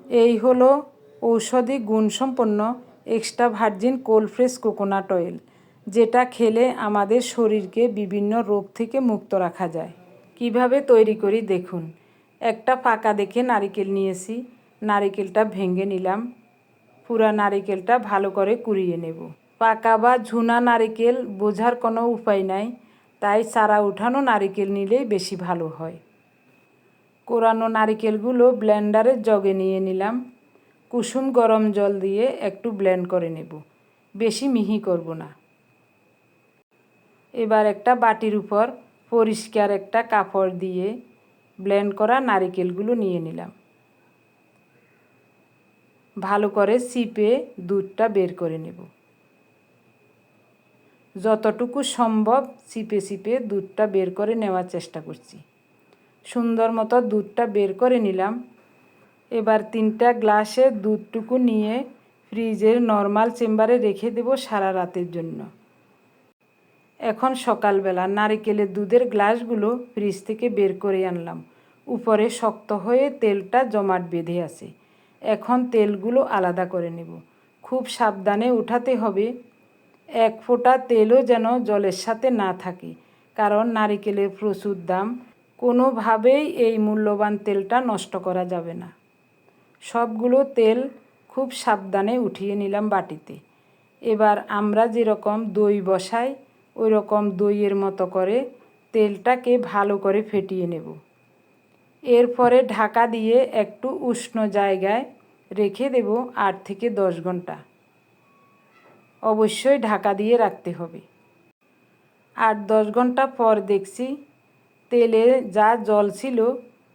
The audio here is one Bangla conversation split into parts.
এই হলো ঔষধি গুণসম্পন্ন extra virgin cold press coconut oil, যেটা খেলে আমাদের শরীরকে বিভিন্ন রোগ থেকে মুক্ত রাখা যায়। কিভাবে তৈরি করি দেখুন। একটা পাকা দেখে নারিকেল নিয়েছি, নারিকেলটা ভেঙে নিলাম, পুরা নারিকেলটা ভালো করে কুড়িয়ে নেব। পাকা বা ঝুনা নারিকেল বোঝার কোনো উপায় নাই, তাই চারা উঠানো নারিকেল নিলেই বেশি ভালো হয়। কোরানো নারিকেলগুলো ব্লেন্ডারের জগে নিয়ে নিলাম। কুসুম গরম জল দিয়ে একটু ব্লেন্ড করে নেব, বেশি মিহি করব না। এবার একটা বাটির উপর পরিষ্কার একটা কাপড় দিয়ে ব্লেন্ড করা নারিকেলগুলো নিয়ে নিলাম। ভালো করে চিপে দুধটা বের করে নেব। যতটুকু সম্ভব চিপে চিপে দুধটা বের করে নেওয়ার চেষ্টা করছি। সুন্দর মতো দুধটা বের করে নিলাম। এবার 3টা গ্লাসে দুধটুকু নিয়ে ফ্রিজের নর্মাল চেম্বারে রেখে দেব সারা রাতের জন্য। এখন সকালবেলা নারিকেলের দুধের গ্লাসগুলো ফ্রিজ থেকে বের করে আনলাম। উপরে শক্ত হয়ে তেলটা জমাট বেঁধে আছে। এখন তেলগুলো আলাদা করে নেব। খুব সাবধানে উঠাতে হবে, এক ফোঁটা তেলও যেন জলের সাথে না থাকে, কারণ নারিকেলের প্রচুর দাম, কোনোভাবেই এই মূল্যবান তেলটা নষ্ট করা যাবে না। সবগুলো তেল খুব সাবধানে উঠিয়ে নিলাম বাটিতে। এবার আমরা যেরকম দই বসাই ওই রকম দইয়ের মতো করে তেলটাকে ভালো করে ফেটিয়ে নেব। এরপরে ঢাকা দিয়ে একটু উষ্ণ জায়গায় রেখে দেব 8 থেকে 10 ঘন্টা। অবশ্যই ঢাকা দিয়ে রাখতে হবে। 8-10 ঘন্টা পর দেখছি তেলে যা জল ছিল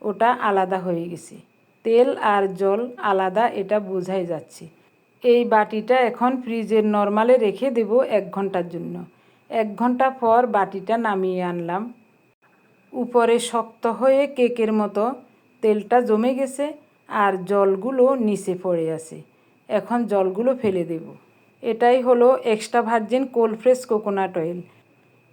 ওটা আলাদা হয়ে গেছে। তেল আর জল আলাদা, এটা বোঝাই যাচ্ছে। এই বাটিটা এখন ফ্রিজের নর্মালে রেখে দেব 1 ঘন্টার জন্য। 1 ঘন্টা পর বাটিটা নামিয়ে আনলাম। উপরে শক্ত হয়ে কেকের মতো তেলটা জমে গেছে আর জলগুলো নিচে পড়ে আছে। এখন জলগুলো ফেলে দেব। এটাই হলো extra virgin cold press coconut oil.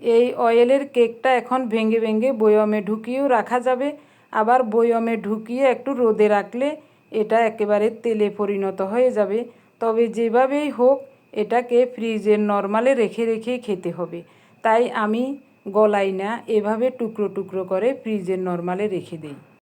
এই অয়েলের কেকটা এখন ভেঙে ভেঙে বয়মে ঢুকিয়েও রাখা যাবে, আবার বয়মে ঢুকিয়ে একটু রোদে রাখলে এটা একেবারে তেলে পরিণত হয়ে যাবে। তবে যেভাবেই হোক এটাকে ফ্রিজের নর্মালে রেখে রেখেই খেতে হবে, তাই আমি গলাই না, এভাবে টুকরো টুকরো করে ফ্রিজের নর্মালে রেখে দিই।